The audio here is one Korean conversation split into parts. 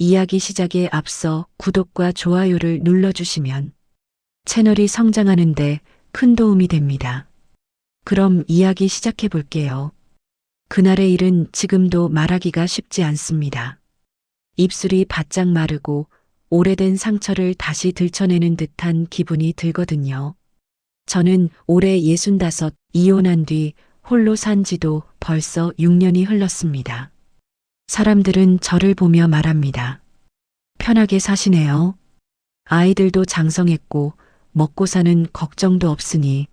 이야기 시작에 앞서 구독과 좋아요를 눌러주시면 채널이 성장하는데 큰 도움이 됩니다. 그럼 이야기 시작해 볼게요. 그날의 일은 지금도 말하기가 쉽지 않습니다. 입술이 바짝 마르고 오래된 상처를 다시 들춰내는 듯한 기분이 들거든요. 저는 올해 65 이혼한 뒤 홀로 산 지도 벌써 6년이 흘렀습니다. 사람들은 저를 보며 말합니다. 편하게 사시네요. 아이들도 장성했고 먹고 사는 걱정도 없으니.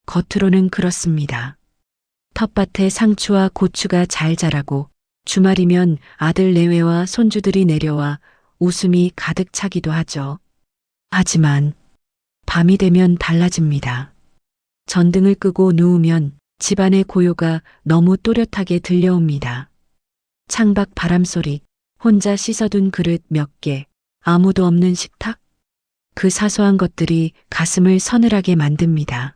겉으로는 그렇습니다. 텃밭에 상추와 고추가 잘 자라고 주말이면 아들 내외와 손주들이 내려와 웃음이 가득 차기도 하죠. 하지만 밤이 되면 달라집니다. 전등을 끄고 누우면 집안의 고요가 너무 또렷하게 들려옵니다. 창밖 바람소리, 혼자 씻어둔 그릇 몇 개, 아무도 없는 식탁? 그 사소한 것들이 가슴을 서늘하게 만듭니다.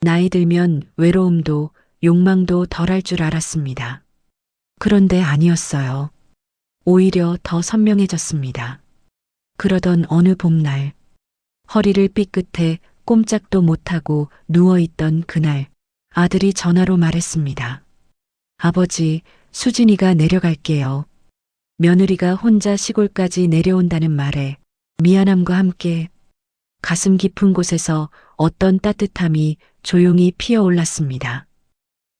나이 들면 외로움도 욕망도 덜할 줄 알았습니다. 그런데 아니었어요. 오히려 더 선명해졌습니다. 그러던 어느 봄날, 허리를 삐끗해 꼼짝도 못하고 누워있던 그날, 아들이 전화로 말했습니다. 아버지, 수진이가 내려갈게요. 며느리가 혼자 시골까지 내려온다는 말에 미안함과 함께 가슴 깊은 곳에서 어떤 따뜻함이 조용히 피어올랐습니다.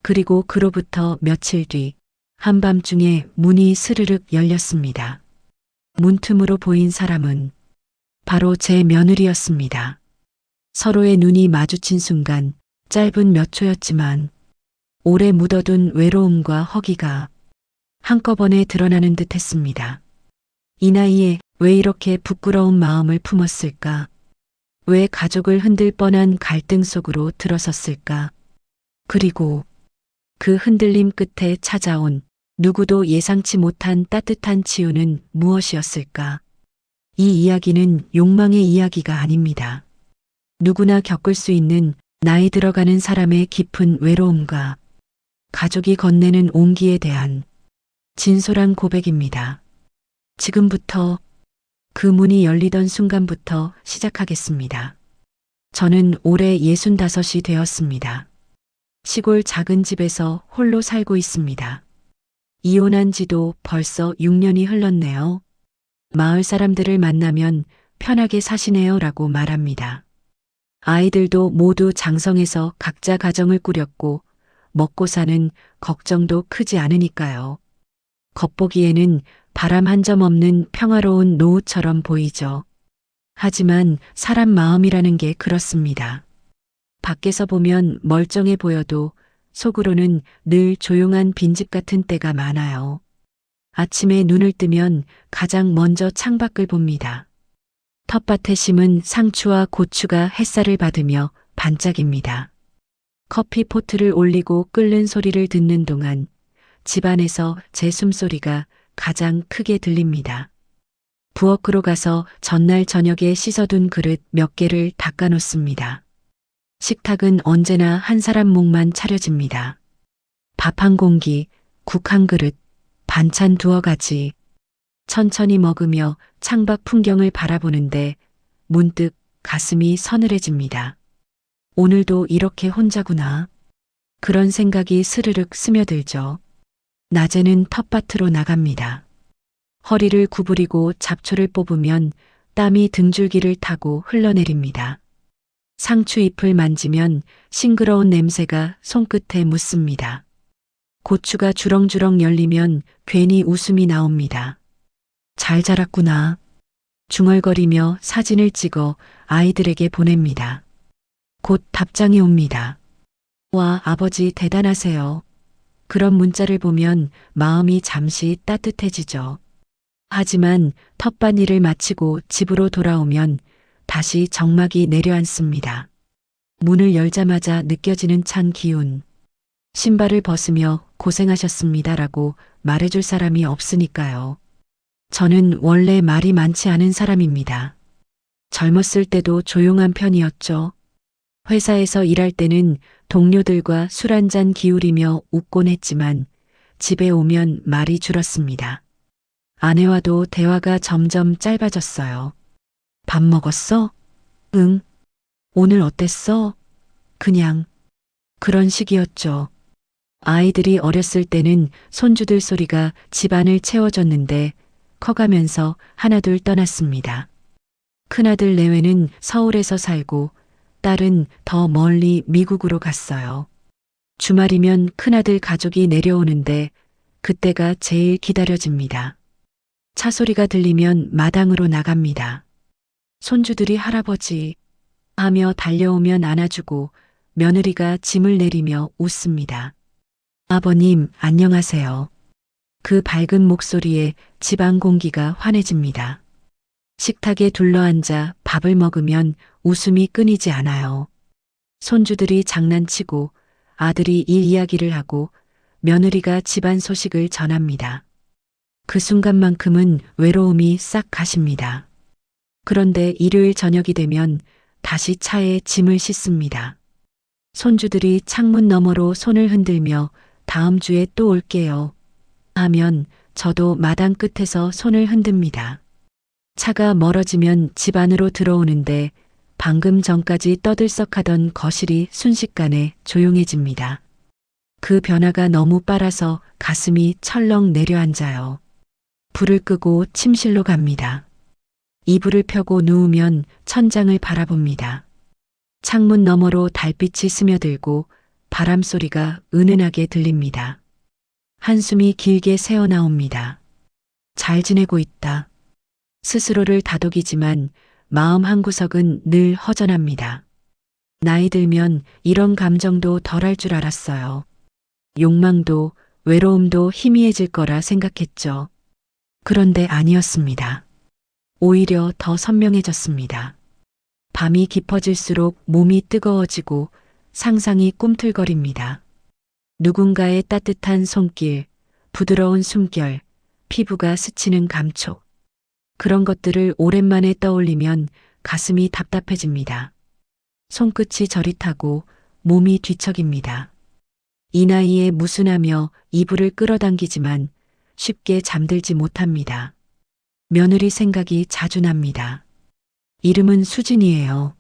그리고 그로부터 며칠 뒤 한밤중에 문이 스르륵 열렸습니다. 문틈으로 보인 사람은 바로 제 며느리였습니다. 서로의 눈이 마주친 순간 짧은 몇 초였지만 오래 묻어둔 외로움과 허기가 한꺼번에 드러나는 듯 했습니다. 이 나이에 왜 이렇게 부끄러운 마음을 품었을까? 왜 가족을 흔들 뻔한 갈등 속으로 들어섰을까? 그리고 그 흔들림 끝에 찾아온 누구도 예상치 못한 따뜻한 치유는 무엇이었을까? 이 이야기는 욕망의 이야기가 아닙니다. 누구나 겪을 수 있는 나이 들어가는 사람의 깊은 외로움과 가족이 건네는 온기에 대한 진솔한 고백입니다. 지금부터 그 문이 열리던 순간부터 시작하겠습니다. 저는 올해 65이 되었습니다. 시골 작은 집에서 홀로 살고 있습니다. 이혼한 지도 벌써 6년이 흘렀네요. 마을 사람들을 만나면 편하게 사시네요 라고 말합니다. 아이들도 모두 장성해서 각자 가정을 꾸렸고 먹고 사는 걱정도 크지 않으니까요. 겉보기에는 바람 한 점 없는 평화로운 노후처럼 보이죠. 하지만 사람 마음이라는 게 그렇습니다. 밖에서 보면 멀쩡해 보여도 속으로는 늘 조용한 빈집 같은 때가 많아요. 아침에 눈을 뜨면 가장 먼저 창밖을 봅니다. 텃밭에 심은 상추와 고추가 햇살을 받으며 반짝입니다. 커피 포트를 올리고 끓는 소리를 듣는 동안 집안에서 제 숨소리가 가장 크게 들립니다. 부엌으로 가서 전날 저녁에 씻어둔 그릇 몇 개를 닦아놓습니다. 식탁은 언제나 한 사람 목만 차려집니다. 밥 한 공기, 국 한 그릇, 반찬 두어 가지. 천천히 먹으며 창밖 풍경을 바라보는데 문득 가슴이 서늘해집니다. 오늘도 이렇게 혼자구나. 그런 생각이 스르륵 스며들죠. 낮에는 텃밭으로 나갑니다. 허리를 구부리고 잡초를 뽑으면 땀이 등줄기를 타고 흘러내립니다. 상추 잎을 만지면 싱그러운 냄새가 손끝에 묻습니다. 고추가 주렁주렁 열리면 괜히 웃음이 나옵니다. 잘 자랐구나. 중얼거리며 사진을 찍어 아이들에게 보냅니다. 곧 답장이 옵니다. 와, 아버지 대단하세요. 그런 문자를 보면 마음이 잠시 따뜻해지죠. 하지만 텃밭 일을 마치고 집으로 돌아오면 다시 정막이 내려앉습니다. 문을 열자마자 느껴지는 찬 기운. 신발을 벗으며 고생하셨습니다라고 말해줄 사람이 없으니까요. 저는 원래 말이 많지 않은 사람입니다. 젊었을 때도 조용한 편이었죠. 회사에서 일할 때는 동료들과 술 한잔 기울이며 웃곤 했지만 집에 오면 말이 줄었습니다. 아내와도 대화가 점점 짧아졌어요. 밥 먹었어? 응. 오늘 어땠어? 그냥. 그런 식이었죠. 아이들이 어렸을 때는 손주들 소리가 집안을 채워줬는데 커가면서 하나둘 떠났습니다. 큰아들 내외는 서울에서 살고 딸은 더 멀리 미국으로 갔어요. 주말이면 큰아들 가족이 내려오는데 그때가 제일 기다려집니다. 차 소리가 들리면 마당으로 나갑니다. 손주들이 할아버지 하며 달려오면 안아주고 며느리가 짐을 내리며 웃습니다. 아버님, 안녕하세요. 그 밝은 목소리에 집안 공기가 환해집니다. 식탁에 둘러앉아 밥을 먹으면 웃음이 끊이지 않아요. 손주들이 장난치고 아들이 일 이야기를 하고 며느리가 집안 소식을 전합니다. 그 순간만큼은 외로움이 싹 가십니다. 그런데 일요일 저녁이 되면 다시 차에 짐을 싣습니다. 손주들이 창문 너머로 손을 흔들며 다음 주에 또 올게요 하면 저도 마당 끝에서 손을 흔듭니다. 차가 멀어지면 집 안으로 들어오는데 방금 전까지 떠들썩하던 거실이 순식간에 조용해집니다. 그 변화가 너무 빨라서 가슴이 철렁 내려앉아요. 불을 끄고 침실로 갑니다. 이불을 펴고 누우면 천장을 바라봅니다. 창문 너머로 달빛이 스며들고 바람 소리가 은은하게 들립니다. 한숨이 길게 새어나옵니다. 잘 지내고 있다. 스스로를 다독이지만 마음 한구석은 늘 허전합니다. 나이 들면 이런 감정도 덜할 줄 알았어요. 욕망도 외로움도 희미해질 거라 생각했죠. 그런데 아니었습니다. 오히려 더 선명해졌습니다. 밤이 깊어질수록 몸이 뜨거워지고 상상이 꿈틀거립니다. 누군가의 따뜻한 손길, 부드러운 숨결, 피부가 스치는 감촉. 그런 것들을 오랜만에 떠올리면 가슴이 답답해집니다. 손끝이 저릿하고 몸이 뒤척입니다. 이 나이에 무순하며 이불을 끌어당기지만 쉽게 잠들지 못합니다. 며느리 생각이 자주 납니다. 이름은 수진이에요.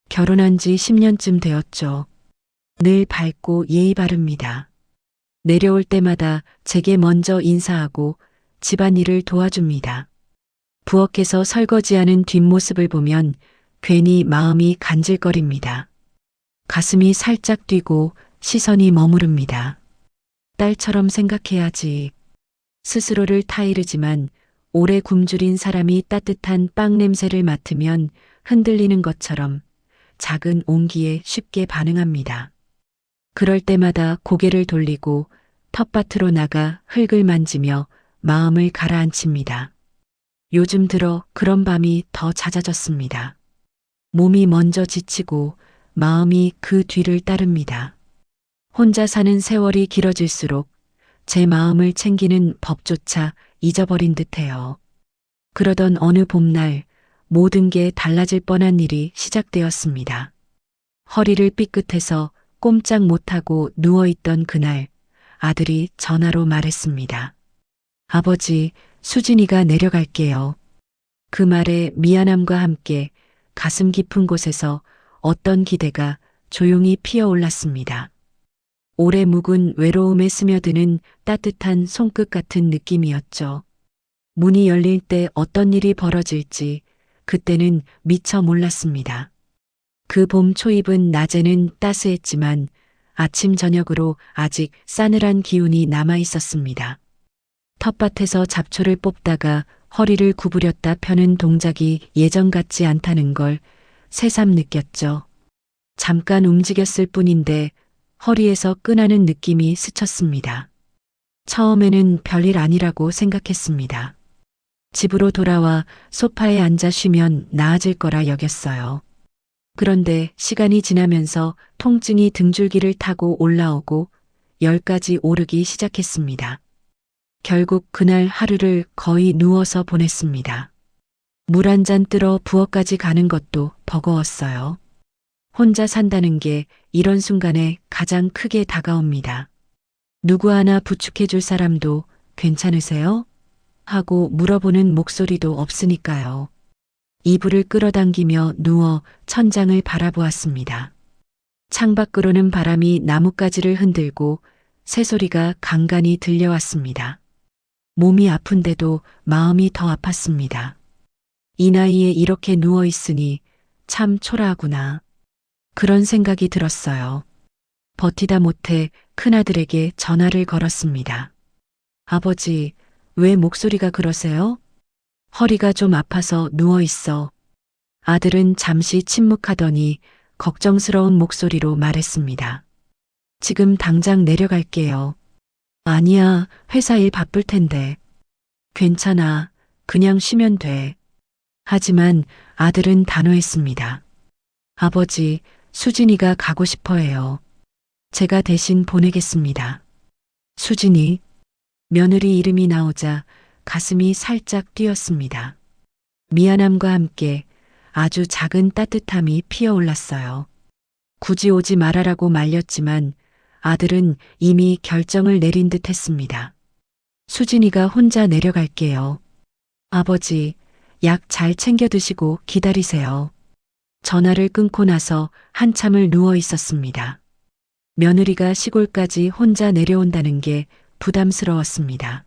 결혼한 지 10년쯤 되었죠. 늘 밝고 예의 바릅니다. 내려올 때마다 제게 먼저 인사하고 집안일을 도와줍니다. 부엌에서 설거지하는 뒷모습을 보면 괜히 마음이 간질거립니다. 가슴이 살짝 뛰고 시선이 머무릅니다. 딸처럼 생각해야지. 스스로를 타이르지만 오래 굶주린 사람이 따뜻한 빵 냄새를 맡으면 흔들리는 것처럼 작은 온기에 쉽게 반응합니다. 그럴 때마다 고개를 돌리고 텃밭으로 나가 흙을 만지며 마음을 가라앉힙니다. 요즘 들어 그런 밤이 더 잦아졌습니다. 몸이 먼저 지치고 마음이 그 뒤를 따릅니다. 혼자 사는 세월이 길어질수록 제 마음을 챙기는 법조차 잊어버린 듯해요. 그러던 어느 봄날 모든 게 달라질 뻔한 일이 시작되었습니다. 허리를 삐끗해서 꼼짝 못하고 누워있던 그날 아들이 전화로 말했습니다. 아버지, 수진이가 내려갈게요. 그 말에 미안함과 함께 가슴 깊은 곳에서 어떤 기대가 조용히 피어올랐습니다. 오래 묵은 외로움에 스며드는 따뜻한 손끝 같은 느낌이었죠. 문이 열릴 때 어떤 일이 벌어질지 그때는 미처 몰랐습니다. 그 봄 초입은 낮에는 따스했지만 아침 저녁으로 아직 싸늘한 기운이 남아 있었습니다. 텃밭에서 잡초를 뽑다가 허리를 구부렸다 펴는 동작이 예전 같지 않다는 걸 새삼 느꼈죠. 잠깐 움직였을 뿐인데 허리에서 끈하는 느낌이 스쳤습니다. 처음에는 별일 아니라고 생각했습니다. 집으로 돌아와 소파에 앉아 쉬면 나아질 거라 여겼어요. 그런데 시간이 지나면서 통증이 등줄기를 타고 올라오고 열까지 오르기 시작했습니다. 결국 그날 하루를 거의 누워서 보냈습니다. 물 한 잔 뜨러 부엌까지 가는 것도 버거웠어요. 혼자 산다는 게 이런 순간에 가장 크게 다가옵니다. 누구 하나 부축해 줄 사람도 괜찮으세요? 하고 물어보는 목소리도 없으니까요. 이불을 끌어당기며 누워 천장을 바라보았습니다. 창밖으로는 바람이 나뭇가지를 흔들고 새소리가 간간히 들려왔습니다. 몸이 아픈데도 마음이 더 아팠습니다. 이 나이에 이렇게 누워 있으니 참 초라하구나. 그런 생각이 들었어요. 버티다 못해 큰아들에게 전화를 걸었습니다. 아버지, 왜 목소리가 그러세요? 허리가 좀 아파서 누워 있어. 아들은 잠시 침묵하더니 걱정스러운 목소리로 말했습니다. 지금 당장 내려갈게요. 아니야, 회사 일 바쁠 텐데. 괜찮아, 그냥 쉬면 돼. 하지만 아들은 단호했습니다. 아버지, 수진이가 가고 싶어 해요. 제가 대신 보내겠습니다. 수진이, 며느리 이름이 나오자 가슴이 살짝 뛰었습니다. 미안함과 함께 아주 작은 따뜻함이 피어올랐어요. 굳이 오지 말아라고 말렸지만 아들은 이미 결정을 내린 듯 했습니다. 수진이가 혼자 내려갈게요. 아버지, 약 잘 챙겨 드시고 기다리세요. 전화를 끊고 나서 한참을 누워 있었습니다. 며느리가 시골까지 혼자 내려온다는 게 부담스러웠습니다.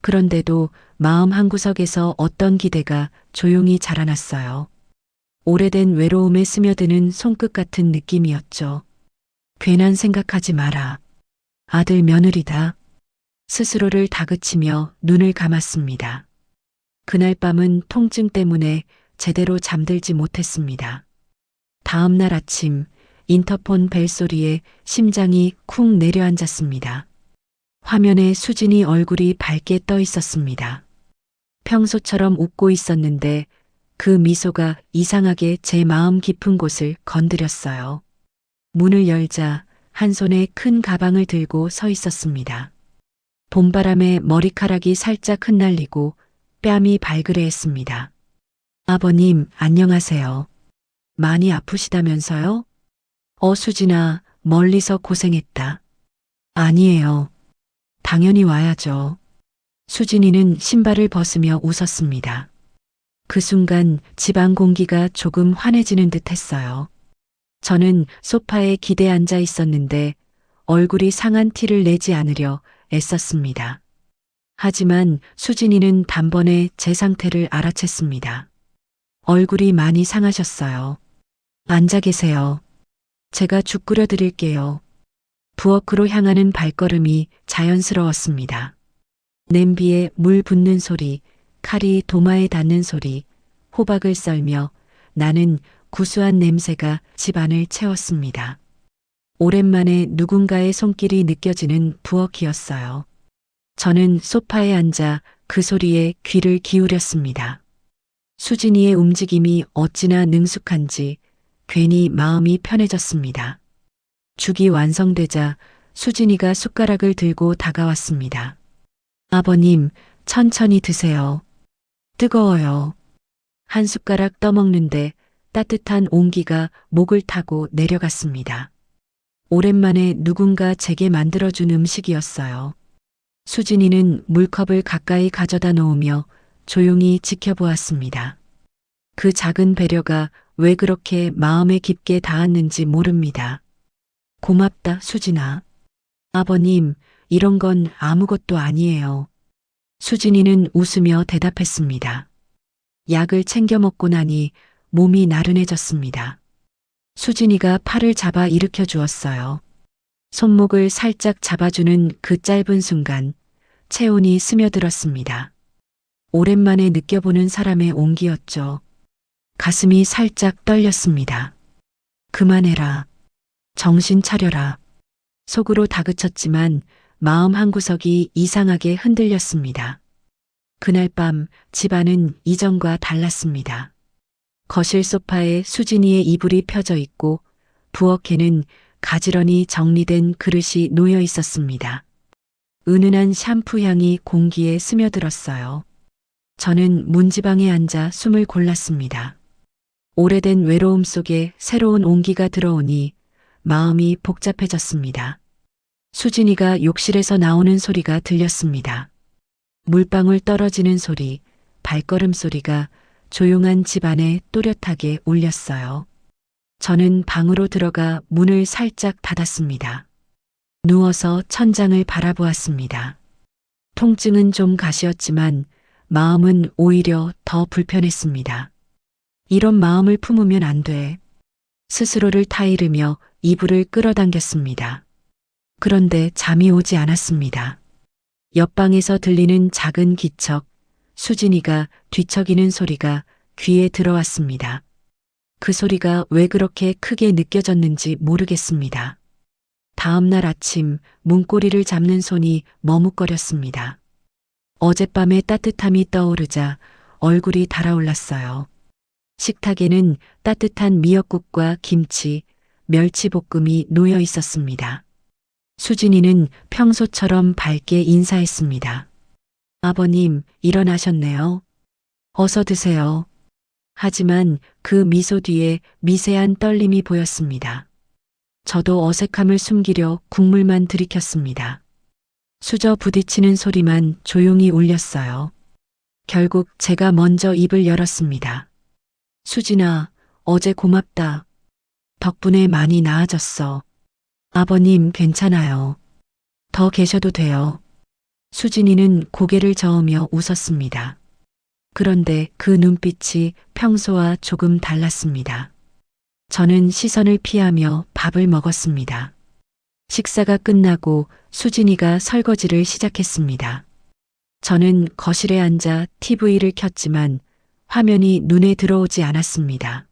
그런데도 마음 한구석에서 어떤 기대가 조용히 자라났어요. 오래된 외로움에 스며드는 손끝 같은 느낌이었죠. 괜한 생각하지 마라. 아들 며느리다. 스스로를 다그치며 눈을 감았습니다. 그날 밤은 통증 때문에 제대로 잠들지 못했습니다. 다음 날 아침 인터폰 벨소리에 심장이 쿵 내려앉았습니다. 화면에 수진이 얼굴이 밝게 떠 있었습니다. 평소처럼 웃고 있었는데 그 미소가 이상하게 제 마음 깊은 곳을 건드렸어요. 문을 열자 한 손에 큰 가방을 들고 서 있었습니다. 봄바람에 머리카락이 살짝 흩날리고 뺨이 발그레했습니다. 아버님, 안녕하세요. 많이 아프시다면서요? 수진아, 멀리서 고생했다. 아니에요. 당연히 와야죠. 수진이는 신발을 벗으며 웃었습니다. 그 순간 집안 공기가 조금 환해지는 듯 했어요. 저는 소파에 기대 앉아 있었는데 얼굴이 상한 티를 내지 않으려 애썼습니다. 하지만 수진이는 단번에 제 상태를 알아챘습니다. 얼굴이 많이 상하셨어요. 앉아 계세요. 제가 죽 끓여 드릴게요. 부엌으로 향하는 발걸음이 자연스러웠습니다. 냄비에 물 붓는 소리, 칼이 도마에 닿는 소리, 호박을 썰며 나는 구수한 냄새가 집안을 채웠습니다. 오랜만에 누군가의 손길이 느껴지는 부엌이었어요. 저는 소파에 앉아 그 소리에 귀를 기울였습니다. 수진이의 움직임이 어찌나 능숙한지 괜히 마음이 편해졌습니다. 죽이 완성되자 수진이가 숟가락을 들고 다가왔습니다. 아버님, 천천히 드세요. 뜨거워요. 한 숟가락 떠먹는데 따뜻한 온기가 목을 타고 내려갔습니다. 오랜만에 누군가 제게 만들어준 음식이었어요. 수진이는 물컵을 가까이 가져다 놓으며 조용히 지켜보았습니다. 그 작은 배려가 왜 그렇게 마음에 깊게 닿았는지 모릅니다. 고맙다, 수진아. 아버님, 이런 건 아무것도 아니에요. 수진이는 웃으며 대답했습니다. 약을 챙겨 먹고 나니 몸이 나른해졌습니다. 수진이가 팔을 잡아 일으켜 주었어요. 손목을 살짝 잡아주는 그 짧은 순간 체온이 스며들었습니다. 오랜만에 느껴보는 사람의 온기였죠. 가슴이 살짝 떨렸습니다. 그만해라. 정신 차려라. 속으로 다그쳤지만 마음 한구석이 이상하게 흔들렸습니다. 그날 밤 집안은 이전과 달랐습니다. 거실 소파에 수진이의 이불이 펴져 있고 부엌에는 가지런히 정리된 그릇이 놓여 있었습니다. 은은한 샴푸 향이 공기에 스며들었어요. 저는 문지방에 앉아 숨을 골랐습니다. 오래된 외로움 속에 새로운 온기가 들어오니 마음이 복잡해졌습니다. 수진이가 욕실에서 나오는 소리가 들렸습니다. 물방울 떨어지는 소리, 발걸음 소리가 조용한 집 안에 또렷하게 울렸어요. 저는 방으로 들어가 문을 살짝 닫았습니다. 누워서 천장을 바라보았습니다. 통증은 좀 가시었지만 마음은 오히려 더 불편했습니다. 이런 마음을 품으면 안 돼. 스스로를 타이르며 이불을 끌어당겼습니다. 그런데 잠이 오지 않았습니다. 옆방에서 들리는 작은 기척, 수진이가 뒤척이는 소리가 귀에 들어왔습니다. 그 소리가 왜 그렇게 크게 느껴졌는지 모르겠습니다. 다음 날 아침 문고리를 잡는 손이 머뭇거렸습니다. 어젯밤의 따뜻함이 떠오르자 얼굴이 달아올랐어요. 식탁에는 따뜻한 미역국과 김치, 멸치볶음이 놓여 있었습니다. 수진이는 평소처럼 밝게 인사했습니다. 아버님, 일어나셨네요. 어서 드세요. 하지만 그 미소 뒤에 미세한 떨림이 보였습니다. 저도 어색함을 숨기려 국물만 들이켰습니다. 수저 부딪히는 소리만 조용히 울렸어요. 결국 제가 먼저 입을 열었습니다. 수진아, 어제 고맙다. 덕분에 많이 나아졌어. 아버님, 괜찮아요. 더 계셔도 돼요. 수진이는 고개를 저으며 웃었습니다. 그런데 그 눈빛이 평소와 조금 달랐습니다. 저는 시선을 피하며 밥을 먹었습니다. 식사가 끝나고 수진이가 설거지를 시작했습니다. 저는 거실에 앉아 TV를 켰지만 화면이 눈에 들어오지 않았습니다.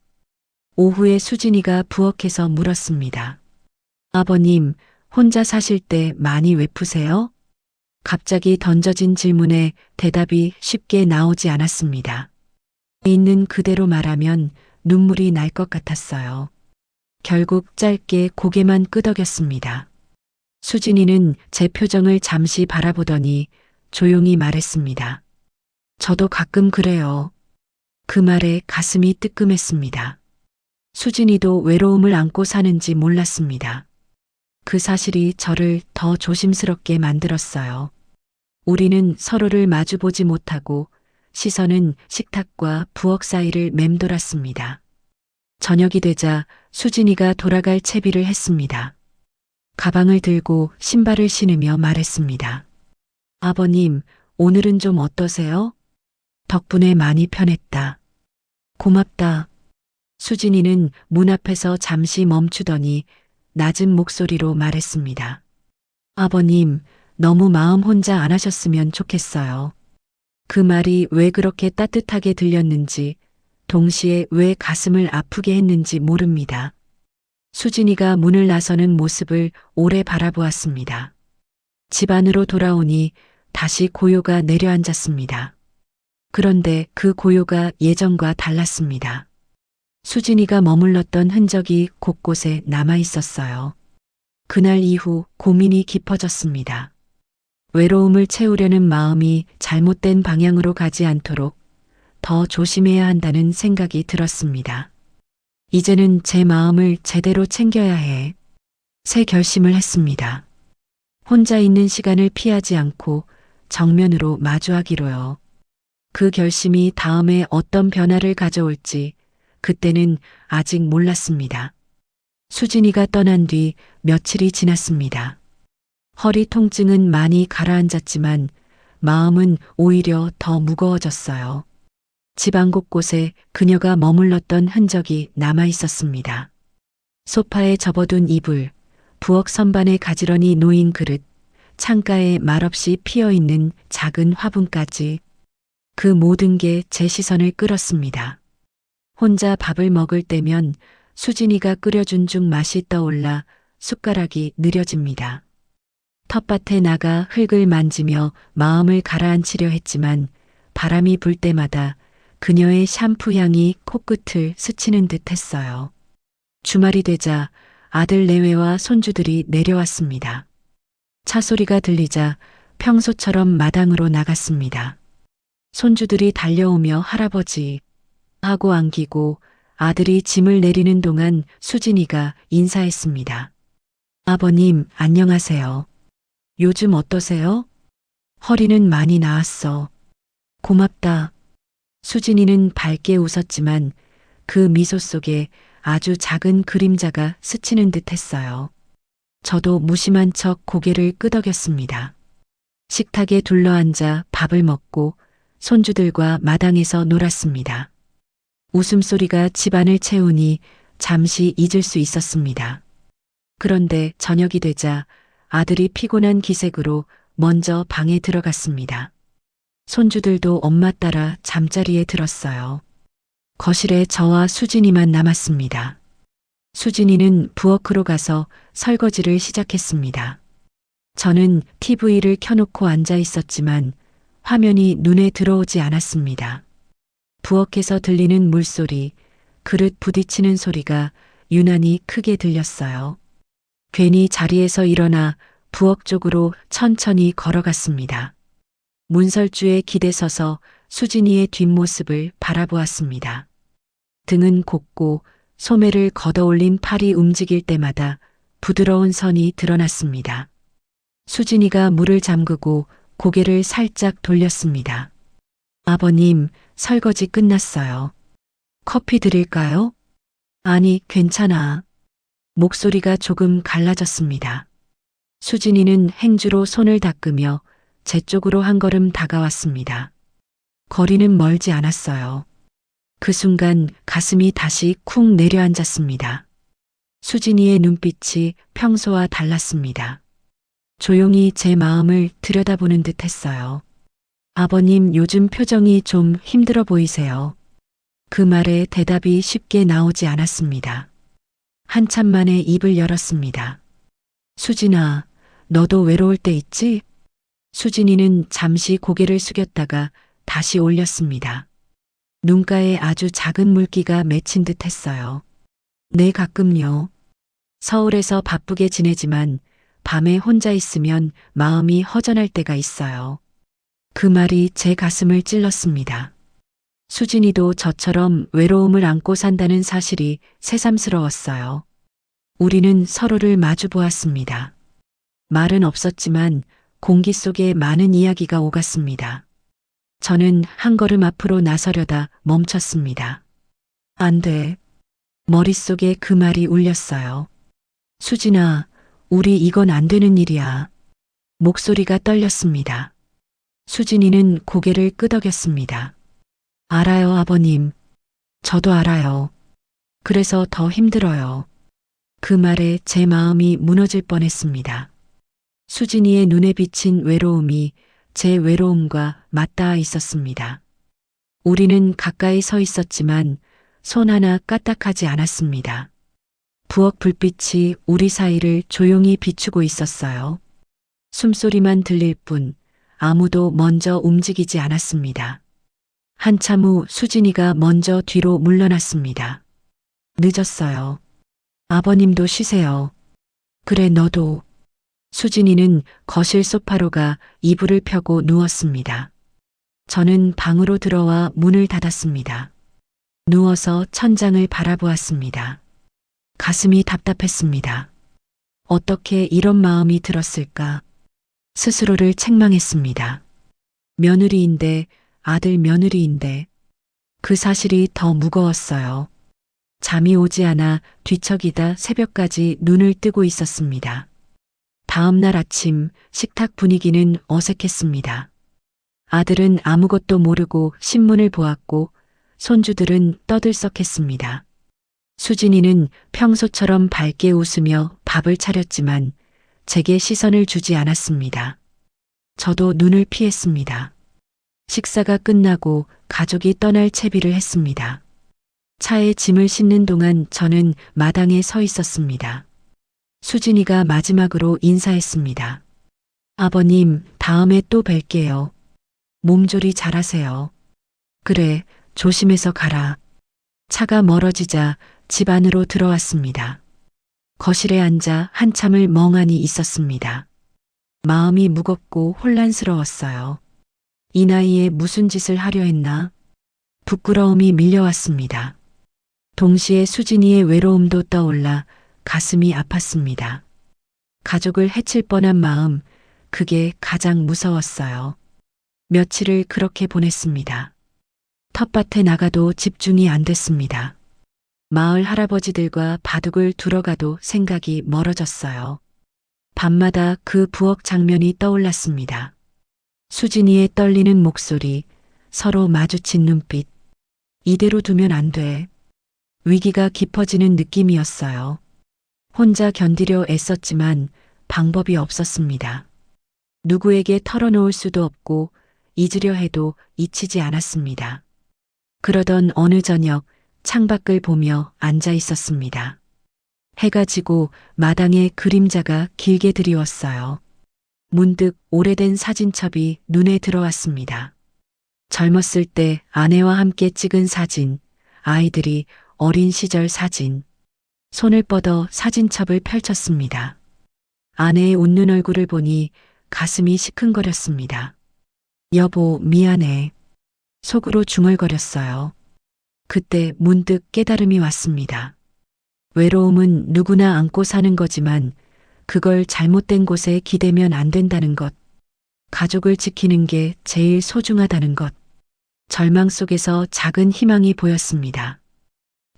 오후에 수진이가 부엌에서 물었습니다. 아버님, 혼자 사실 때 많이 외푸세요? 갑자기 던져진 질문에 대답이 쉽게 나오지 않았습니다. 있는 그대로 말하면 눈물이 날 것 같았어요. 결국 짧게 고개만 끄덕였습니다. 수진이는 제 표정을 잠시 바라보더니 조용히 말했습니다. 저도 가끔 그래요. 그 말에 가슴이 뜨끔했습니다. 수진이도 외로움을 안고 사는지 몰랐습니다. 그 사실이 저를 더 조심스럽게 만들었어요. 우리는 서로를 마주보지 못하고 시선은 식탁과 부엌 사이를 맴돌았습니다. 저녁이 되자 수진이가 돌아갈 채비를 했습니다. 가방을 들고 신발을 신으며 말했습니다. 아버님, 오늘은 좀 어떠세요? 덕분에 많이 편했다. 고맙다. 수진이는 문 앞에서 잠시 멈추더니 낮은 목소리로 말했습니다. 아버님, 너무 마음 혼자 안 하셨으면 좋겠어요. 그 말이 왜 그렇게 따뜻하게 들렸는지, 동시에 왜 가슴을 아프게 했는지 모릅니다. 수진이가 문을 나서는 모습을 오래 바라보았습니다. 집 안으로 돌아오니 다시 고요가 내려앉았습니다. 그런데 그 고요가 예전과 달랐습니다. 수진이가 머물렀던 흔적이 곳곳에 남아 있었어요. 그날 이후 고민이 깊어졌습니다. 외로움을 채우려는 마음이 잘못된 방향으로 가지 않도록 더 조심해야 한다는 생각이 들었습니다. 이제는 제 마음을 제대로 챙겨야 해. 새 결심을 했습니다. 혼자 있는 시간을 피하지 않고 정면으로 마주하기로요. 그 결심이 다음에 어떤 변화를 가져올지 그때는 아직 몰랐습니다. 수진이가 떠난 뒤 며칠이 지났습니다. 허리 통증은 많이 가라앉았지만 마음은 오히려 더 무거워졌어요. 집안 곳곳에 그녀가 머물렀던 흔적이 남아 있었습니다. 소파에 접어둔 이불, 부엌 선반에 가지런히 놓인 그릇, 창가에 말없이 피어있는 작은 화분까지 그 모든 게 제 시선을 끌었습니다. 혼자 밥을 먹을 때면 수진이가 끓여준 죽 맛이 떠올라 숟가락이 느려집니다. 텃밭에 나가 흙을 만지며 마음을 가라앉히려 했지만 바람이 불 때마다 그녀의 샴푸 향이 코끝을 스치는 듯 했어요. 주말이 되자 아들 내외와 손주들이 내려왔습니다. 차 소리가 들리자 평소처럼 마당으로 나갔습니다. 손주들이 달려오며 할아버지 하고 안기고 아들이 짐을 내리는 동안 수진이가 인사했습니다. 아버님, 안녕하세요. 요즘 어떠세요? 허리는 많이 나았어. 고맙다. 수진이는 밝게 웃었지만 그 미소 속에 아주 작은 그림자가 스치는 듯 했어요. 저도 무심한 척 고개를 끄덕였습니다. 식탁에 둘러앉아 밥을 먹고 손주들과 마당에서 놀았습니다. 웃음소리가 집안을 채우니 잠시 잊을 수 있었습니다. 그런데 저녁이 되자 아들이 피곤한 기색으로 먼저 방에 들어갔습니다. 손주들도 엄마 따라 잠자리에 들었어요. 거실에 저와 수진이만 남았습니다. 수진이는 부엌으로 가서 설거지를 시작했습니다. 저는 TV를 켜놓고 앉아 있었지만 화면이 눈에 들어오지 않았습니다. 부엌에서 들리는 물소리, 그릇 부딪히는 소리가 유난히 크게 들렸어요. 괜히 자리에서 일어나 부엌 쪽으로 천천히 걸어갔습니다. 문설주에 기대서서 수진이의 뒷모습을 바라보았습니다. 등은 곱고 소매를 걷어올린 팔이 움직일 때마다 부드러운 선이 드러났습니다. 수진이가 물을 잠그고 고개를 살짝 돌렸습니다. 아버님, 설거지 끝났어요. 커피 드릴까요? 아니, 괜찮아. 목소리가 조금 갈라졌습니다. 수진이는 행주로 손을 닦으며 제 쪽으로 한 걸음 다가왔습니다. 거리는 멀지 않았어요. 그 순간 가슴이 다시 쿵 내려앉았습니다. 수진이의 눈빛이 평소와 달랐습니다. 조용히 제 마음을 들여다보는 듯 했어요. 아버님, 요즘 표정이 좀 힘들어 보이세요. 그 말에 대답이 쉽게 나오지 않았습니다. 한참 만에 입을 열었습니다. 수진아, 너도 외로울 때 있지? 수진이는 잠시 고개를 숙였다가 다시 올렸습니다. 눈가에 아주 작은 물기가 맺힌 듯 했어요. 네, 가끔요. 서울에서 바쁘게 지내지만 밤에 혼자 있으면 마음이 허전할 때가 있어요. 그 말이 제 가슴을 찔렀습니다. 수진이도 저처럼 외로움을 안고 산다는 사실이 새삼스러웠어요. 우리는 서로를 마주 보았습니다. 말은 없었지만 공기 속에 많은 이야기가 오갔습니다. 저는 한 걸음 앞으로 나서려다 멈췄습니다. 안 돼. 머릿속에 그 말이 울렸어요. 수진아, 우리 이건 안 되는 일이야. 목소리가 떨렸습니다. 수진이는 고개를 끄덕였습니다. 알아요, 아버님. 저도 알아요. 그래서 더 힘들어요. 그 말에 제 마음이 무너질 뻔했습니다. 수진이의 눈에 비친 외로움이 제 외로움과 맞닿아 있었습니다. 우리는 가까이 서 있었지만 손 하나 까딱하지 않았습니다. 부엌 불빛이 우리 사이를 조용히 비추고 있었어요. 숨소리만 들릴 뿐 아무도 먼저 움직이지 않았습니다. 한참 후 수진이가 먼저 뒤로 물러났습니다. 늦었어요. 아버님도 쉬세요. 그래, 너도. 수진이는 거실 소파로 가 이불을 펴고 누웠습니다. 저는 방으로 들어와 문을 닫았습니다. 누워서 천장을 바라보았습니다. 가슴이 답답했습니다. 어떻게 이런 마음이 들었을까? 스스로를 책망했습니다. 며느리인데, 아들 며느리인데. 그 사실이 더 무거웠어요. 잠이 오지 않아 뒤척이다 새벽까지 눈을 뜨고 있었습니다. 다음 날 아침 식탁 분위기는 어색했습니다. 아들은 아무것도 모르고 신문을 보았고 손주들은 떠들썩했습니다. 수진이는 평소처럼 밝게 웃으며 밥을 차렸지만 제게 시선을 주지 않았습니다. 저도 눈을 피했습니다. 식사가 끝나고 가족이 떠날 채비를 했습니다. 차에 짐을 싣는 동안 저는 마당에 서 있었습니다. 수진이가 마지막으로 인사했습니다. 아버님, 다음에 또 뵐게요. 몸조리 잘하세요. 그래, 조심해서 가라. 차가 멀어지자 집 안으로 들어왔습니다. 거실에 앉아 한참을 멍하니 있었습니다. 마음이 무겁고 혼란스러웠어요. 이 나이에 무슨 짓을 하려 했나? 부끄러움이 밀려왔습니다. 동시에 수진이의 외로움도 떠올라 가슴이 아팠습니다. 가족을 해칠 뻔한 마음, 그게 가장 무서웠어요. 며칠을 그렇게 보냈습니다. 텃밭에 나가도 집중이 안 됐습니다. 마을 할아버지들과 바둑을 두러 가도 생각이 멀어졌어요. 밤마다 그 부엌 장면이 떠올랐습니다. 수진이의 떨리는 목소리, 서로 마주친 눈빛. 이대로 두면 안 돼. 위기가 깊어지는 느낌이었어요. 혼자 견디려 애썼지만 방법이 없었습니다. 누구에게 털어놓을 수도 없고 잊으려 해도 잊히지 않았습니다. 그러던 어느 저녁 창밖을 보며 앉아 있었습니다. 해가 지고 마당에 그림자가 길게 드리웠어요. 문득 오래된 사진첩이 눈에 들어왔습니다. 젊었을 때 아내와 함께 찍은 사진, 아이들이 어린 시절 사진. 손을 뻗어 사진첩을 펼쳤습니다. 아내의 웃는 얼굴을 보니 가슴이 시큰거렸습니다. 여보, 미안해. 속으로 중얼거렸어요. 그때 문득 깨달음이 왔습니다. 외로움은 누구나 안고 사는 거지만 그걸 잘못된 곳에 기대면 안 된다는 것. 가족을 지키는 게 제일 소중하다는 것. 절망 속에서 작은 희망이 보였습니다.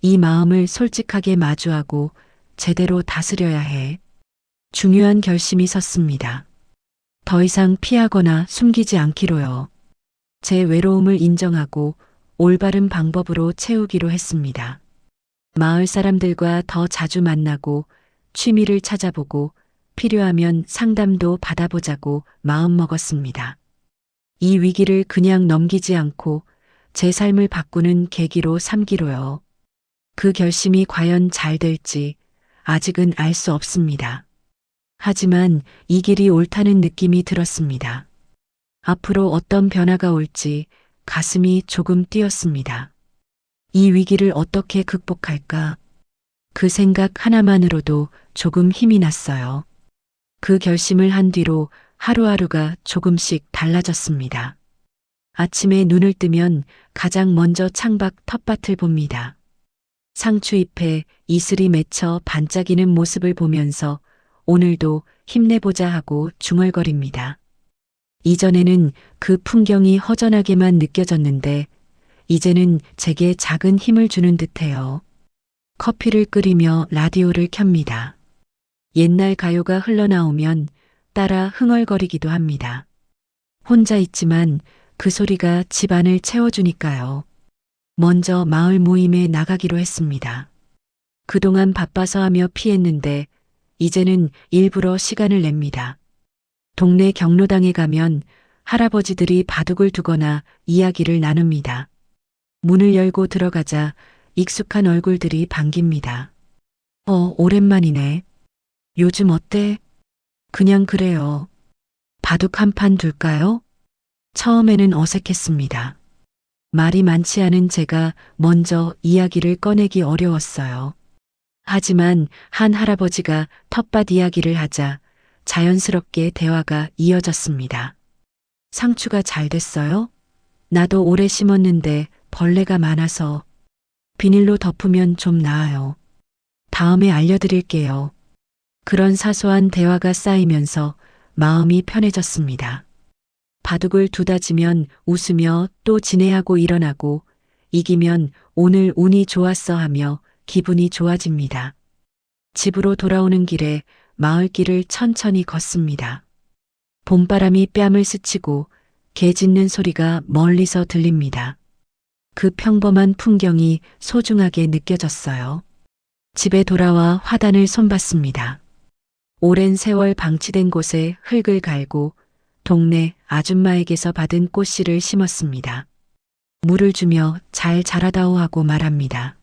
이 마음을 솔직하게 마주하고 제대로 다스려야 해. 중요한 결심이 섰습니다. 더 이상 피하거나 숨기지 않기로요. 제 외로움을 인정하고 올바른 방법으로 채우기로 했습니다. 마을 사람들과 더 자주 만나고 취미를 찾아보고 필요하면 상담도 받아보자고 마음먹었습니다. 이 위기를 그냥 넘기지 않고 제 삶을 바꾸는 계기로 삼기로요. 그 결심이 과연 잘 될지 아직은 알 수 없습니다. 하지만 이 길이 옳다는 느낌이 들었습니다. 앞으로 어떤 변화가 올지 가슴이 조금 뛰었습니다. 이 위기를 어떻게 극복할까? 그 생각 하나만으로도 조금 힘이 났어요. 그 결심을 한 뒤로 하루하루가 조금씩 달라졌습니다. 아침에 눈을 뜨면 가장 먼저 창밖 텃밭을 봅니다. 상추잎에 이슬이 맺혀 반짝이는 모습을 보면서 오늘도 힘내보자 하고 중얼거립니다. 이전에는 그 풍경이 허전하게만 느껴졌는데 이제는 제게 작은 힘을 주는 듯해요. 커피를 끓이며 라디오를 켭니다. 옛날 가요가 흘러나오면 따라 흥얼거리기도 합니다. 혼자 있지만 그 소리가 집안을 채워주니까요. 먼저 마을 모임에 나가기로 했습니다. 그동안 바빠서 하며 피했는데 이제는 일부러 시간을 냅니다. 동네 경로당에 가면 할아버지들이 바둑을 두거나 이야기를 나눕니다. 문을 열고 들어가자 익숙한 얼굴들이 반깁니다. 오랜만이네. 요즘 어때? 그냥 그래요. 바둑 한 판 둘까요? 처음에는 어색했습니다. 말이 많지 않은 제가 먼저 이야기를 꺼내기 어려웠어요. 하지만 한 할아버지가 텃밭 이야기를 하자 자연스럽게 대화가 이어졌습니다. 상추가 잘 됐어요? 나도 오래 심었는데 벌레가 많아서 비닐로 덮으면 좀 나아요. 다음에 알려드릴게요. 그런 사소한 대화가 쌓이면서 마음이 편해졌습니다. 바둑을 두다지면 웃으며 또 진해하고 일어나고 이기면 오늘 운이 좋았어 하며 기분이 좋아집니다. 집으로 돌아오는 길에 마을길을 천천히 걷습니다. 봄바람이 뺨을 스치고 개 짖는 소리가 멀리서 들립니다. 그 평범한 풍경이 소중하게 느껴졌어요. 집에 돌아와 화단을 손봤습니다. 오랜 세월 방치된 곳에 흙을 갈고 동네 아줌마에게서 받은 꽃씨를 심었습니다. 물을 주며 잘 자라다오 하고 말합니다.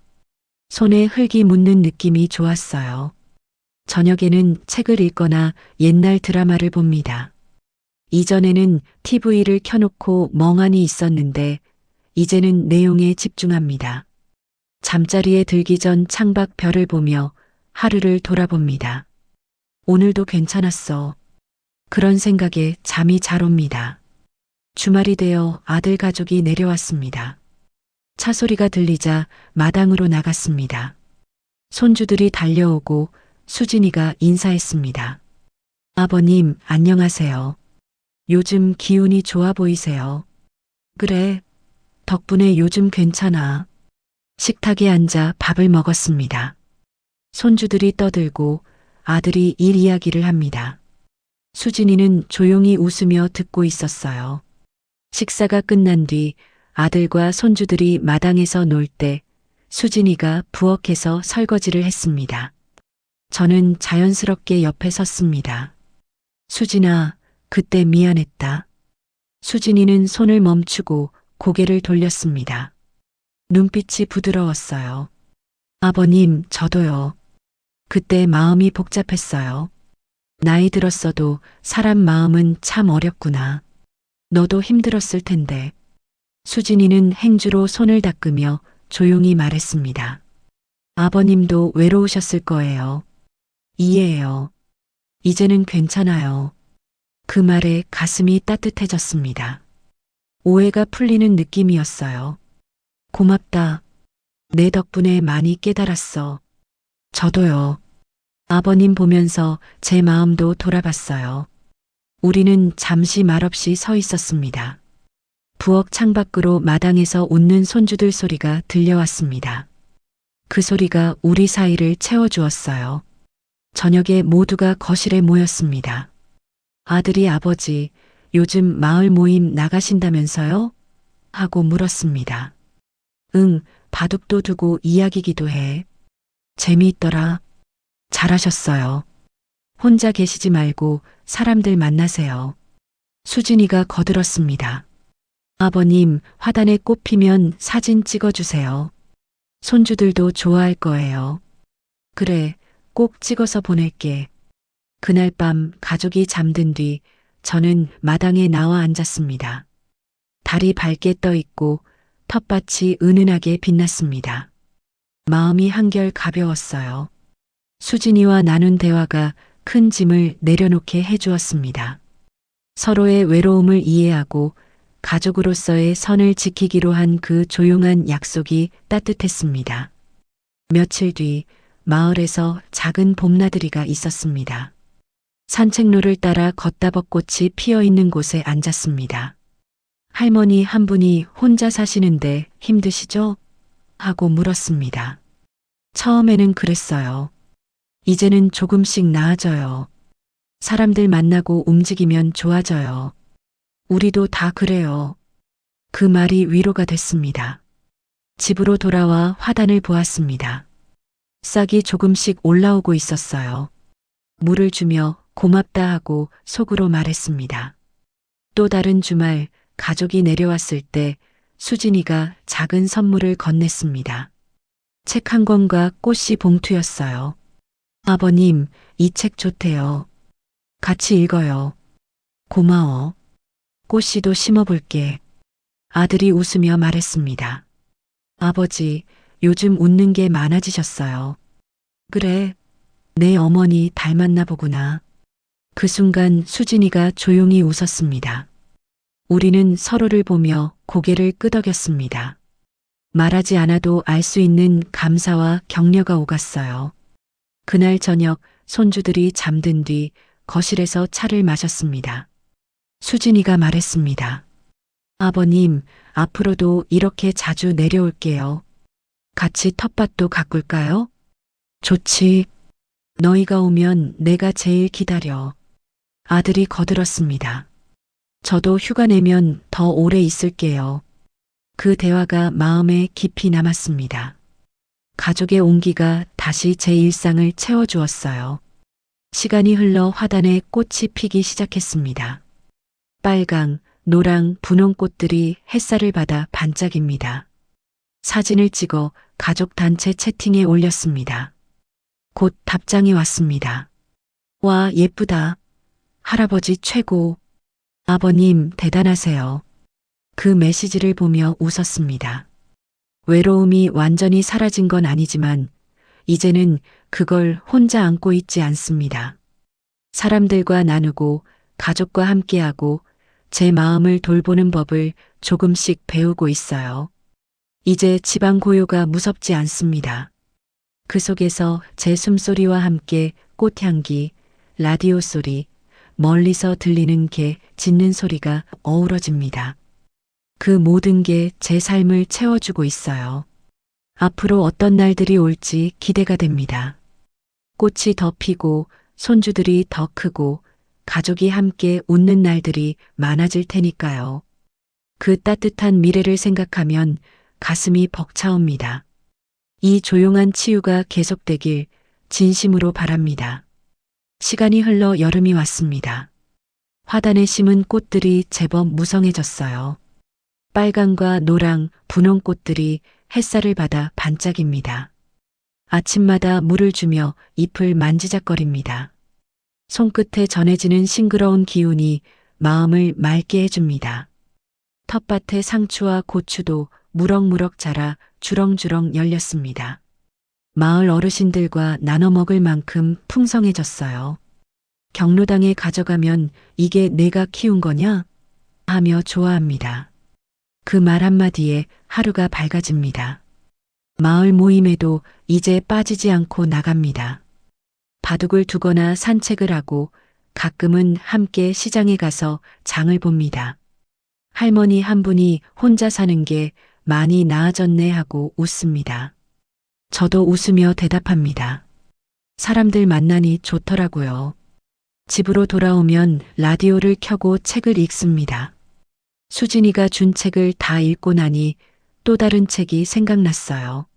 손에 흙이 묻는 느낌이 좋았어요. 저녁에는 책을 읽거나 옛날 드라마를 봅니다. 이전에는 TV를 켜놓고 멍하니 있었는데 이제는 내용에 집중합니다. 잠자리에 들기 전 창밖 별을 보며 하루를 돌아봅니다. 오늘도 괜찮았어. 그런 생각에 잠이 잘 옵니다. 주말이 되어 아들 가족이 내려왔습니다. 차 소리가 들리자 마당으로 나갔습니다. 손주들이 달려오고 수진이가 인사했습니다. 아버님, 안녕하세요. 요즘 기운이 좋아 보이세요. 그래, 덕분에 요즘 괜찮아. 식탁에 앉아 밥을 먹었습니다. 손주들이 떠들고 아들이 일 이야기를 합니다. 수진이는 조용히 웃으며 듣고 있었어요. 식사가 끝난 뒤 아들과 손주들이 마당에서 놀 때 수진이가 부엌에서 설거지를 했습니다. 저는 자연스럽게 옆에 섰습니다. 수진아, 그때 미안했다. 수진이는 손을 멈추고 고개를 돌렸습니다. 눈빛이 부드러웠어요. 아버님, 저도요. 그때 마음이 복잡했어요. 나이 들었어도 사람 마음은 참 어렵구나. 너도 힘들었을 텐데. 수진이는 행주로 손을 닦으며 조용히 말했습니다. 아버님도 외로우셨을 거예요. 이해해요. 이제는 괜찮아요. 그 말에 가슴이 따뜻해졌습니다. 오해가 풀리는 느낌이었어요. 고맙다. 내 덕분에 많이 깨달았어. 저도요. 아버님 보면서 제 마음도 돌아봤어요. 우리는 잠시 말없이 서 있었습니다. 부엌 창밖으로 마당에서 웃는 손주들 소리가 들려왔습니다. 그 소리가 우리 사이를 채워주었어요. 저녁에 모두가 거실에 모였습니다. 아들이 아버지, 요즘 마을 모임 나가신다면서요? 하고 물었습니다. 응, 바둑도 두고 이야기기도 해. 재미있더라. 잘하셨어요. 혼자 계시지 말고 사람들 만나세요. 수진이가 거들었습니다. 아버님, 화단에 꽃 피면 사진 찍어주세요. 손주들도 좋아할 거예요. 그래, 꼭 찍어서 보낼게. 그날 밤 가족이 잠든 뒤 저는 마당에 나와 앉았습니다. 달이 밝게 떠 있고 텃밭이 은은하게 빛났습니다. 마음이 한결 가벼웠어요. 수진이와 나눈 대화가 큰 짐을 내려놓게 해주었습니다. 서로의 외로움을 이해하고 가족으로서의 선을 지키기로 한 그 조용한 약속이 따뜻했습니다. 며칠 뒤 마을에서 작은 봄나들이가 있었습니다. 산책로를 따라 걷다벚꽃이 피어 있는 곳에 앉았습니다. 할머니 한 분이 혼자 사시는데 힘드시죠? 하고 물었습니다. 처음에는 그랬어요. 이제는 조금씩 나아져요. 사람들 만나고 움직이면 좋아져요. 우리도 다 그래요. 그 말이 위로가 됐습니다. 집으로 돌아와 화단을 보았습니다. 싹이 조금씩 올라오고 있었어요. 물을 주며 고맙다 하고 속으로 말했습니다. 또 다른 주말 가족이 내려왔을 때 수진이가 작은 선물을 건넸습니다. 책 한 권과 꽃이 봉투였어요. 아버님, 이 책 좋대요. 같이 읽어요. 고마워. 꽃씨도 심어볼게. 아들이 웃으며 말했습니다. 아버지, 요즘 웃는 게 많아지셨어요. 그래, 내 어머니 닮았나 보구나. 그 순간 수진이가 조용히 웃었습니다. 우리는 서로를 보며 고개를 끄덕였습니다. 말하지 않아도 알 수 있는 감사와 격려가 오갔어요. 그날 저녁 손주들이 잠든 뒤 거실에서 차를 마셨습니다. 수진이가 말했습니다. 아버님, 앞으로도 이렇게 자주 내려올게요. 같이 텃밭도 가꿀까요? 좋지. 너희가 오면 내가 제일 기다려. 아들이 거들었습니다. 저도 휴가 내면 더 오래 있을게요. 그 대화가 마음에 깊이 남았습니다. 가족의 온기가 다시 제 일상을 채워주었어요. 시간이 흘러 화단에 꽃이 피기 시작했습니다. 빨강, 노랑, 분홍 꽃들이 햇살을 받아 반짝입니다. 사진을 찍어 가족 단체 채팅에 올렸습니다. 곧 답장이 왔습니다. 와, 예쁘다. 할아버지 최고. 아버님 대단하세요. 그 메시지를 보며 웃었습니다. 외로움이 완전히 사라진 건 아니지만 이제는 그걸 혼자 안고 있지 않습니다. 사람들과 나누고 가족과 함께하고 제 마음을 돌보는 법을 조금씩 배우고 있어요. 이제 지방 고요가 무섭지 않습니다. 그 속에서 제 숨소리와 함께 꽃향기, 라디오 소리, 멀리서 들리는 개 짖는 소리가 어우러집니다. 그 모든 게 제 삶을 채워주고 있어요. 앞으로 어떤 날들이 올지 기대가 됩니다. 꽃이 더 피고 손주들이 더 크고 가족이 함께 웃는 날들이 많아질 테니까요. 그 따뜻한 미래를 생각하면 가슴이 벅차옵니다. 이 조용한 치유가 계속되길 진심으로 바랍니다. 시간이 흘러 여름이 왔습니다. 화단에 심은 꽃들이 제법 무성해졌어요. 빨강과 노랑, 분홍 꽃들이 햇살을 받아 반짝입니다. 아침마다 물을 주며 잎을 만지작거립니다. 손끝에 전해지는 싱그러운 기운이 마음을 맑게 해줍니다. 텃밭의 상추와 고추도 무럭무럭 자라 주렁주렁 열렸습니다. 마을 어르신들과 나눠 먹을 만큼 풍성해졌어요. 경로당에 가져가면 이게 내가 키운 거냐? 하며 좋아합니다. 그 말 한마디에 하루가 밝아집니다. 마을 모임에도 이제 빠지지 않고 나갑니다. 바둑을 두거나 산책을 하고 가끔은 함께 시장에 가서 장을 봅니다. 할머니 한 분이 혼자 사는 게 많이 나아졌네 하고 웃습니다. 저도 웃으며 대답합니다. 사람들 만나니 좋더라고요. 집으로 돌아오면 라디오를 켜고 책을 읽습니다. 수진이가 준 책을 다 읽고 나니 또 다른 책이 생각났어요.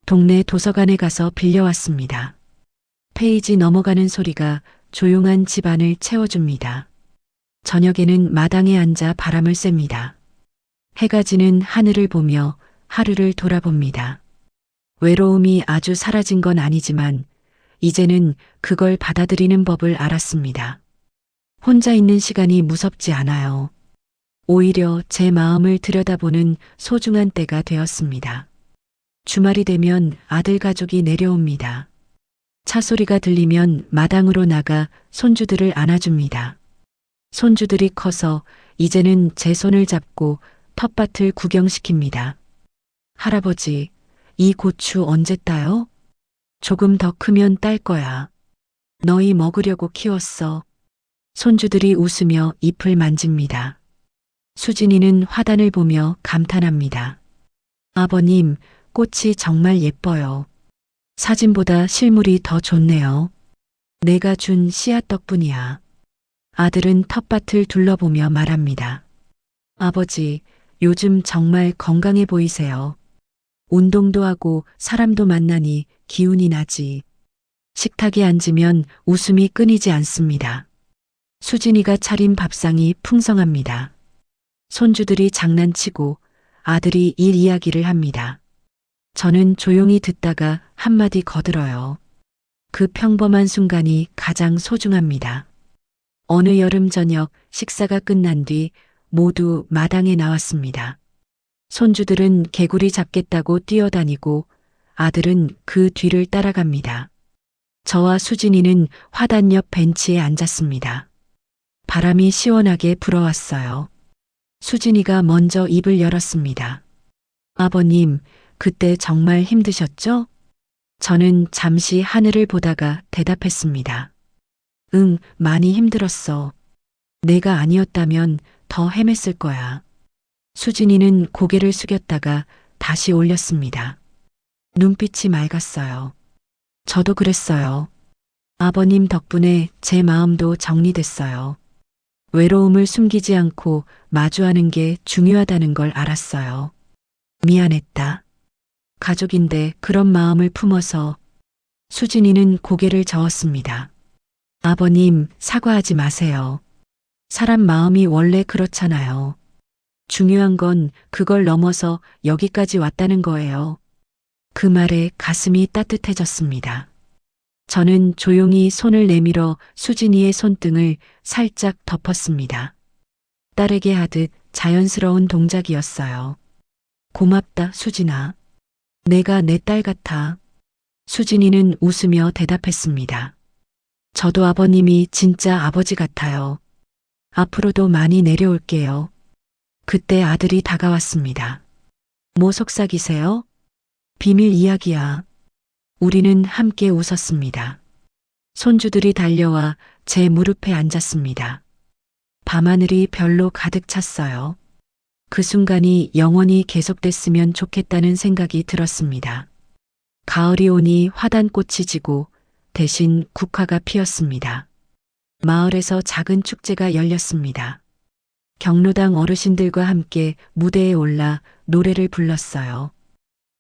동네 도서관에 가서 빌려왔습니다. 페이지 넘어가는 소리가 조용한 집안을 채워줍니다. 저녁에는 마당에 앉아 바람을 쐭니다. 해가 지는 하늘을 보며 하루를 돌아봅니다. 외로움이 아주 사라진 건 아니지만 이제는 그걸 받아들이는 법을 알았습니다. 혼자 있는 시간이 무섭지 않아요. 오히려 제 마음을 들여다보는 소중한 때가 되었습니다. 주말이 되면 아들 가족이 내려옵니다. 차 소리가 들리면 마당으로 나가 손주들을 안아줍니다. 손주들이 커서 이제는 제 손을 잡고 텃밭을 구경시킵니다. 할아버지, 이 고추 언제 따요? 조금 더 크면 딸 거야. 너희 먹으려고 키웠어. 손주들이 웃으며 잎을 만집니다. 수진이는 화단을 보며 감탄합니다. 아버님, 꽃이 정말 예뻐요. 사진보다 실물이 더 좋네요. 내가 준 씨앗 덕분이야. 아들은 텃밭을 둘러보며 말합니다. 아버지, 요즘 정말 건강해 보이세요. 운동도 하고 사람도 만나니 기운이 나지. 식탁에 앉으면 웃음이 끊이지 않습니다. 수진이가 차린 밥상이 풍성합니다. 손주들이 장난치고 아들이 일 이야기를 합니다. 저는 조용히 듣다가 한마디 거들어요. 그 평범한 순간이 가장 소중합니다. 어느 여름 저녁 식사가 끝난 뒤 모두 마당에 나왔습니다. 손주들은 개구리 잡겠다고 뛰어다니고 아들은 그 뒤를 따라갑니다. 저와 수진이는 화단 옆 벤치에 앉았습니다. 바람이 시원하게 불어왔어요. 수진이가 먼저 입을 열었습니다. 아버님, 그때 정말 힘드셨죠? 저는 잠시 하늘을 보다가 대답했습니다. 응, 많이 힘들었어. 내가 아니었다면 더 헤맸을 거야. 수진이는 고개를 숙였다가 다시 올렸습니다. 눈빛이 맑았어요. 저도 그랬어요. 아버님 덕분에 제 마음도 정리됐어요. 외로움을 숨기지 않고 마주하는 게 중요하다는 걸 알았어요. 미안했다. 가족인데 그런 마음을 품어서. 수진이는 고개를 저었습니다. 아버님, 사과하지 마세요. 사람 마음이 원래 그렇잖아요. 중요한 건 그걸 넘어서 여기까지 왔다는 거예요. 그 말에 가슴이 따뜻해졌습니다. 저는 조용히 손을 내밀어 수진이의 손등을 살짝 덮었습니다. 딸에게 하듯 자연스러운 동작이었어요. 고맙다, 수진아. 내가 내 딸 같아. 수진이는 웃으며 대답했습니다. 저도 아버님이 진짜 아버지 같아요. 앞으로도 많이 내려올게요. 그때 아들이 다가왔습니다. 뭐 속삭이세요? 비밀 이야기야. 우리는 함께 웃었습니다. 손주들이 달려와 제 무릎에 앉았습니다. 밤하늘이 별로 가득 찼어요. 그 순간이 영원히 계속됐으면 좋겠다는 생각이 들었습니다. 가을이 오니 화단꽃이 지고 대신 국화가 피었습니다. 마을에서 작은 축제가 열렸습니다. 경로당 어르신들과 함께 무대에 올라 노래를 불렀어요.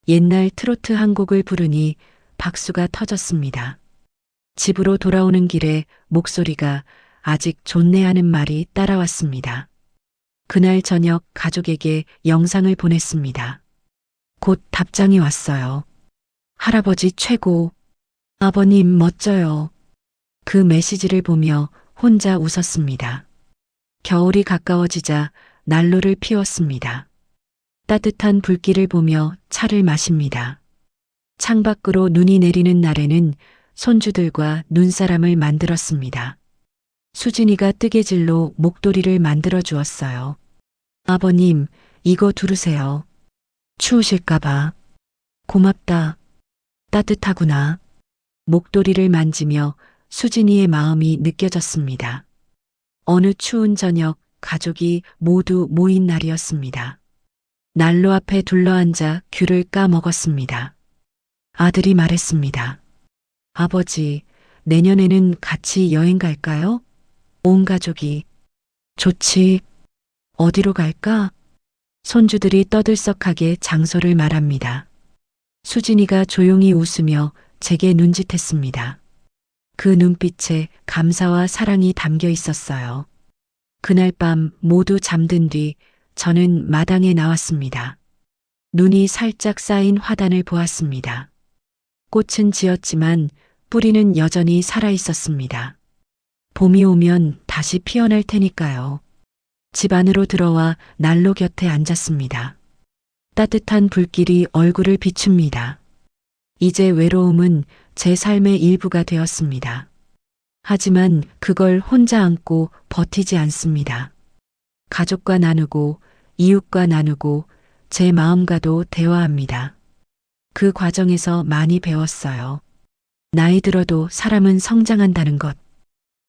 옛날 트로트 한 곡을 부르니 박수가 터졌습니다. 집으로 돌아오는 길에 목소리가 아직 좋네 하는 말이 따라왔습니다. 그날 저녁 가족에게 영상을 보냈습니다. 곧 답장이 왔어요. 할아버지 최고. 아버님 멋져요. 그 메시지를 보며 혼자 웃었습니다. 겨울이 가까워지자 난로를 피웠습니다. 따뜻한 불길을 보며 차를 마십니다. 창밖으로 눈이 내리는 날에는 손주들과 눈사람을 만들었습니다. 수진이가 뜨개질로 목도리를 만들어 주었어요. 아버님, 이거 두르세요. 추우실까봐. 고맙다. 따뜻하구나. 목도리를 만지며 수진이의 마음이 느껴졌습니다. 어느 추운 저녁 가족이 모두 모인 날이었습니다. 난로 앞에 둘러앉아 귤을 까먹었습니다. 아들이 말했습니다. 아버지, 내년에는 같이 여행 갈까요? 온 가족이. 좋지. 어디로 갈까? 손주들이 떠들썩하게 장소를 말합니다. 수진이가 조용히 웃으며 제게 눈짓했습니다. 그 눈빛에 감사와 사랑이 담겨 있었어요. 그날 밤 모두 잠든 뒤 저는 마당에 나왔습니다. 눈이 살짝 쌓인 화단을 보았습니다. 꽃은 지었지만 뿌리는 여전히 살아 있었습니다. 봄이 오면 다시 피어날 테니까요. 집 안으로 들어와 난로 곁에 앉았습니다. 따뜻한 불길이 얼굴을 비춥니다. 이제 외로움은 제 삶의 일부가 되었습니다. 하지만 그걸 혼자 안고 버티지 않습니다. 가족과 나누고 이웃과 나누고 제 마음과도 대화합니다. 그 과정에서 많이 배웠어요. 나이 들어도 사람은 성장한다는 것.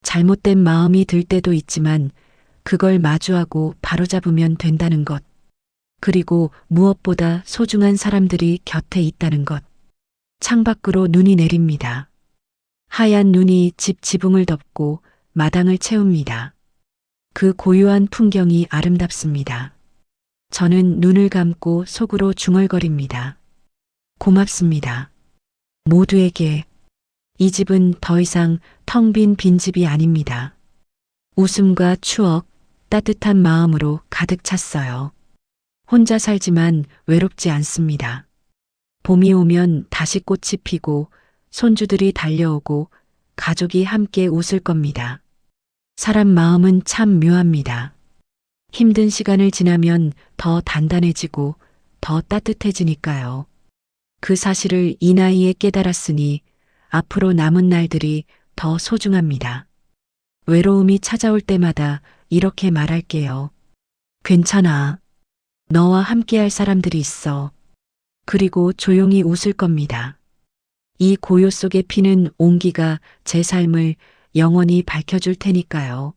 잘못된 마음이 들 때도 있지만 그걸 마주하고 바로잡으면 된다는 것. 그리고 무엇보다 소중한 사람들이 곁에 있다는 것. 창밖으로 눈이 내립니다. 하얀 눈이 집 지붕을 덮고 마당을 채웁니다. 그 고요한 풍경이 아름답습니다. 저는 눈을 감고 속으로 중얼거립니다. 고맙습니다. 모두에게. 이 집은 더 이상 텅 빈 빈집이 아닙니다. 웃음과 추억, 따뜻한 마음으로 가득 찼어요. 혼자 살지만 외롭지 않습니다. 봄이 오면 다시 꽃이 피고 손주들이 달려오고 가족이 함께 웃을 겁니다. 사람 마음은 참 묘합니다. 힘든 시간을 지나면 더 단단해지고 더 따뜻해지니까요. 그 사실을 이 나이에 깨달았으니 앞으로 남은 날들이 더 소중합니다. 외로움이 찾아올 때마다 이렇게 말할게요. 괜찮아. 너와 함께할 사람들이 있어. 그리고 조용히 웃을 겁니다. 이 고요 속에 피는 온기가 제 삶을 영원히 밝혀줄 테니까요.